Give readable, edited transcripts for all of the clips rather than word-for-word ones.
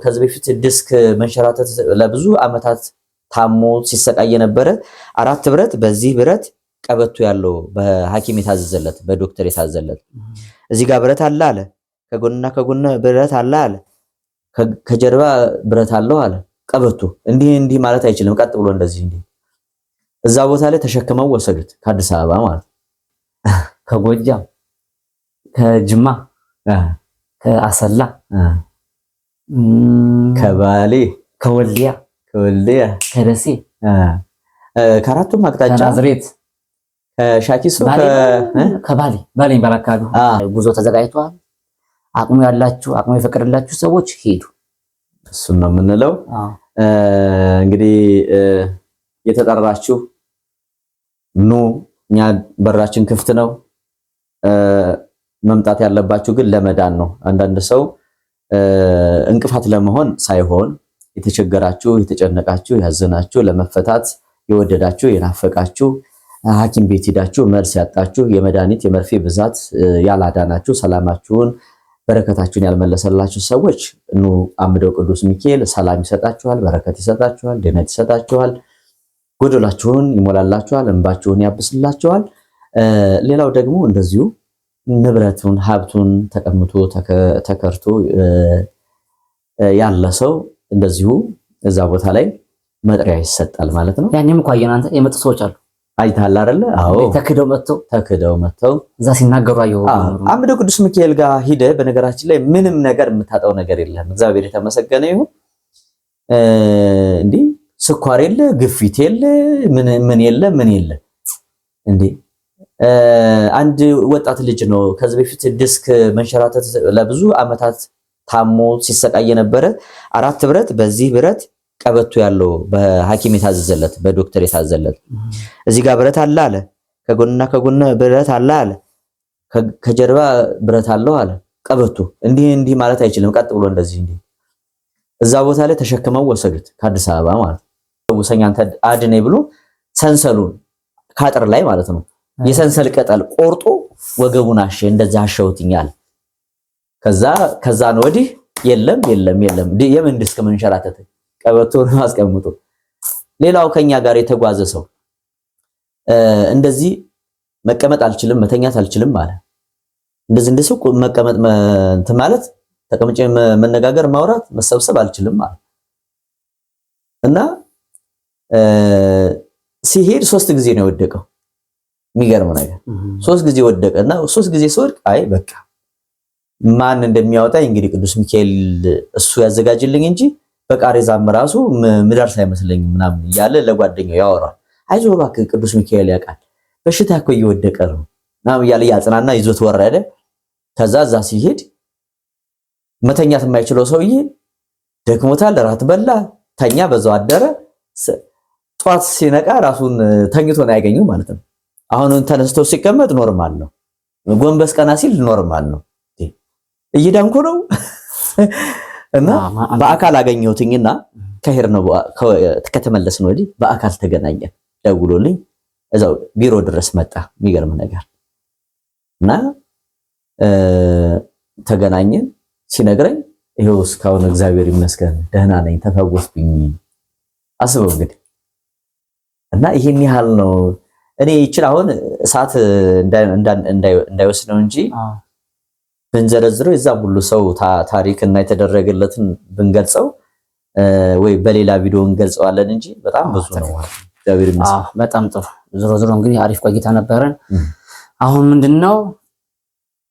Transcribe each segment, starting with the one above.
ከዚህ በፊት ዲስክ መንሸራተት ለብዙ አመታት ታሞ ሲሰቃይ የነበረ 4 ብረት በዚህ ብረት ቀበቶ ያለው በሐኪም የታዘዘለት በዶክተር የታዘዘለት እዚህ ጋር ብረት አለ አለ ከጎንና ከጎን ብረት አለ አለ ከጀርባ ብረት አለው አለ ቀበቶ እንዲህ ማለት አይችልም ቀጥ ብሎ እንደዚህ እዛ ቦታ ላይ ተሸክመው ወሰዱት ከአዲስ አበባ ማለት ከጎጃም ከጅማ ከአሰላ ከባሌ ከወልዲያ ከደሴ ከአራቱም አቅጣጫ ናዝሬት ከሻኪሶ ከባሌ ባላካዱ ጉዞ ተዘጋጅቷል። አቅሙ ያላችሁ አቅሙ የፈቀደላችሁ ሰዎች ሄዱ። እሱን ነው የምንለው። እንግዲህ የተጠራችሁ ኑ፣ እኛ በራችን ክፍት ነው። መምጣት ያለባችሁ ግን ለመዳን ነው። አንዳንድ ሰው እንቅፋት ለመሆን ሳይሆን የተቸገራችሁ፣ የተጨነቃችሁ፣ ያዘናችሁ፣ ለመፈታት የወደዳችሁ፣ የናፈቃችሁ፣ ሐኪም ቤት ሄዳችሁ መልስ ያጣችሁ፣ የመድኃኒት የመርፌ ብዛት ያላዳናችሁ፣ ሰላማችሁን በረከታችሁን ያልመለሰላችሁ ሰዎች ኑ አምደው ቅዱስ ሚካኤል ሰላም ይሰጣችኋል፣ በረከት ይሰጣችኋል፣ ድነት ይሰጣችኋል፣ ጎደላችሁን ይሞላላችኋል፣ እንባችሁን ያብስላችኋል። ሌላው ደግሞ እንደዚሁ ንብረቱን ሀብቱን ተቀምጦ ተከርቶ ያለ ሰው እንደዚሁ እዛ ቦታ ላይ መጥሪያ ይሰጣል ማለት ነው። ያኔም እኮ አየናንተ የመጡ ሰዎች አሉ አይታል አይደለ? አዎ ተክደው መጥተው እዛ ሲናገሩ አየሁ። አምደው ቅዱስ ሚካኤል ጋር ሂደ በነገራችን ላይ ምንም ነገር የምታጣው ነገር የለም። እግዚአብሔር የተመሰገነ ይሁን። እንዴ ስኳር የለ፣ ግፊት የለ፣ ምን የለ እንዴ አንድ ወጣት ልጅ ነው ከዚህ በፊት ዲስክ መንሸራተት ለብዙ አመታት ታሞ ሲሰቃይ የነበረ 4 ብረት በዚህ ብረት ቀበቶ ያለው በሐኪም የታዘዘለት በዶክተር የታዘዘለት እዚህ ጋር ብረት አለ አለ ከጎንና ከጎን ብረት አለ አለ ከጀርባ ብረት አለው አለ ቀበቶ እንዲህ ማለት አይችልም ቀጥ ብሎ እንደዚህ እዛ ቦታ ላይ ተሸክመው ወሰዱት ከአዲስ አበባ ማለት ነው። ወሰኛ አንተ አድኔ ብሎ ሰንሰሉን ካጥር ላይ ማለት ነው ቅጠል ቆርጦ ወገቡን እንደዛ አሸውትኛል። ከዛ ነው ወዲህ የለም የምን ዲስክ መንሸራተት ቀበቶን አስቀምጦ ሌላው ከኛ ጋር የተጓዘ ሰው እንደዚህ መቀመጥ አልችልም መተኛት አልችልም ማለት እንደዚህ መቀመጥ ማለት ተቀምጬ መነጋገር ማውራት መሰብሰብ አልችልም ማለት እና ሲሄድ 3 ጊዜ ነው የወደቀው። የሚገርም ነገር 3 ጊዜ ወደቀና 3 ጊዜ ሲወድቅ አይ በቃ ማን እንደሚያወጣኝ እንግዲህ ቅዱስ ሚካኤል እሱ ያዘጋጅልኝ እንጂ በቃሬዛም ራሱ ምዳርስ አይመስለኝም ምናምን እያለ ለጓደኛው ያወራል። አይዞህ እባክህ ቅዱስ ሚካኤል ያውቃል በሽታ እኮ እየወደቀ ነው ምናምን እያለ ያጽናና ይዞት ወረደ። ከዛ እዛ ሲሄድ መተኛት የማይችለው ሰውዬ ደክሞታል፣ ራት በላ፣ ተኛ፣ በዛው አደረ። ጧት ሲነቃ ራሱን ተኝቶ ነው ያገኘው ማለት ነው። አሁን ተነስቶ ሲቀመጥ ኖርማል ነው፣ ጎንበስ ቀና ሲል ኖርማል ነው። እየዳንኩ ነው እና በአካል አገኘሁትኝና ከሄድነው ከተመለስን ወዲህ በአካል ተገናኘን። ደውሎልኝ እዛው ቢሮ ድረስ መጣ። የሚገርም ነገር እና ተገናኘን። ሲነግረኝ ይሄው እስካሁን እግዚአብሔር ይመስገን ደህና ነኝ ተፈወስኩኝ። አስበው እንግዲህ እና ይሄን ያህል ነው። እኔ ይችል አሁን እሳት እንዳይወስደው እንጂ ብንዘረዝረው የዛ ሁሉ ሰው ታሪክ እና የተደረገለትን ብንገልጸው ወይ በሌላ ቪዲዮ እንገልጸዋለን እንጂ በጣም ብዙ ነው። እግዚአብሔር ይመስገን። በጣም ጥሩ። ዝሮ እንግዲህ አሪፍ ቆይታ ነበረን። አሁን ምንድነው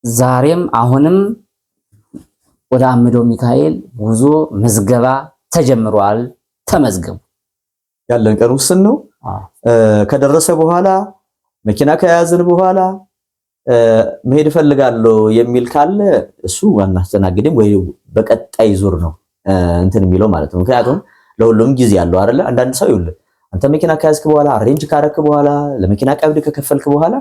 ዛሬም አሁንም ወደ አምደው ሚካኤል ጉዞ ምዝገባ ተጀምሯል። ተመዝገቡ። ያለን ቀን ውስን ነው። ከደረሰ በኋላ መኪና ከያዝን በኋላ መሄድ ፈልጋለሁ የሚል ካለ እሱ ዋና አስተናግድም ወይ በቀጣይ ዙር ነው እንትን የሚለው ማለት ነው። ምክንያቱም ለሁሉም ጊዜ ያለው አይደለ። አንዳንድ ሰው ይውል አንተ መኪና ከያዝክ በኋላ አሬንጅ ካረክ በኋላ ለመኪና ቀብድ ከከፈልክ በኋላ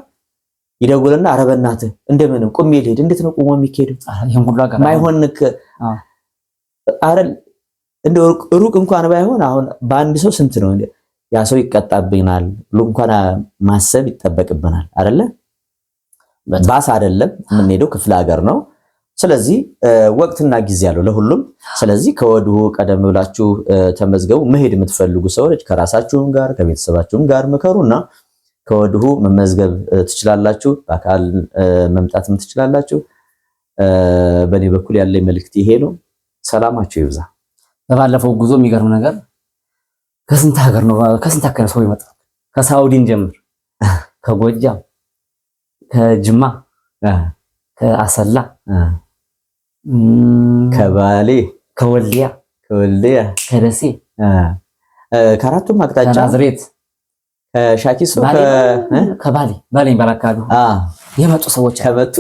ይደውልና ኧረ በእናትህ እንደምንም ቁሜ ልሄድ። እንዴት ነው ቁሞ የሚሄደው? ይሄን ሁሉ አጋራ ማይሆንክ አይደል? እንደው ሩቅ እንኳን ባይሆን አሁን በአንድ ሰው ስንት ነው ያ ሰው ይቀጣብናል ብሎ እንኳን ማሰብ ይጠበቅብናል አይደለ? ባስ አይደለም የምንሄደው ክፍለ ሀገር ነው። ስለዚህ ወቅትና ጊዜ ያለው ለሁሉም። ስለዚህ ከወዲሁ ቀደም ብላችሁ ተመዝገቡ። መሄድ የምትፈልጉ ሰዎች ከራሳችሁም ጋር ከቤተሰባችሁም ጋር ምከሩና ከወዲሁ መመዝገብ ትችላላችሁ። በአካል መምጣትም ትችላላችሁ። በእኔ በኩል ያለኝ መልእክት ይሄ ነው። ሰላማችሁ ይብዛ። በባለፈው ጉዞ የሚገርም ነገር ከስንት ሀገር ነው ከስንት አካባቢ ሰው ይመጣ ከሳውዲን ጀምር ከጎጃም ከጅማ ከአሰላ ከባሌ ከወልዲያ ከደሴ ከአራቱም አቅጣጫ ከናዝሬት ከሻኪሶ ከባሌ ባላካዱ የመጡ ሰዎች ከመጡ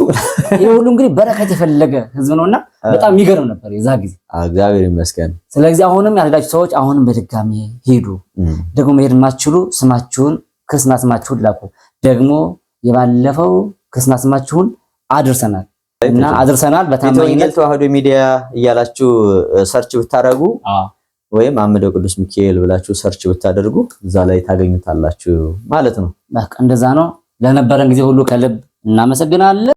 ይሄ ሁሉ እንግዲህ በረከት የፈለገ ህዝብ ነውና በጣም የሚገርም ነበር የዛ ጊዜ። እግዚአብሔር ይመስገን። ስለዚህ አሁንም ያላችሁ ሰዎች አሁንም በድጋሚ ሄዱ። ደግሞ መሄድ የማትችሉ ስማችሁን ክርስትና ስማችሁን ላኩ። ደግሞ የባለፈው ክርስትና ስማችሁን አድርሰናል እና አድርሰናል በታማኝነት ተዋህዶ ሚዲያ እያላችሁ ሰርች ብታረጉ ወይም አምደው ቅዱስ ሚካኤል ብላችሁ ሰርች ብታደርጉ እዛ ላይ ታገኙታላችሁ ማለት ነው። በቃ እንደዛ ነው። ለነበረን ጊዜ ሁሉ ከልብ እናመሰግናለን።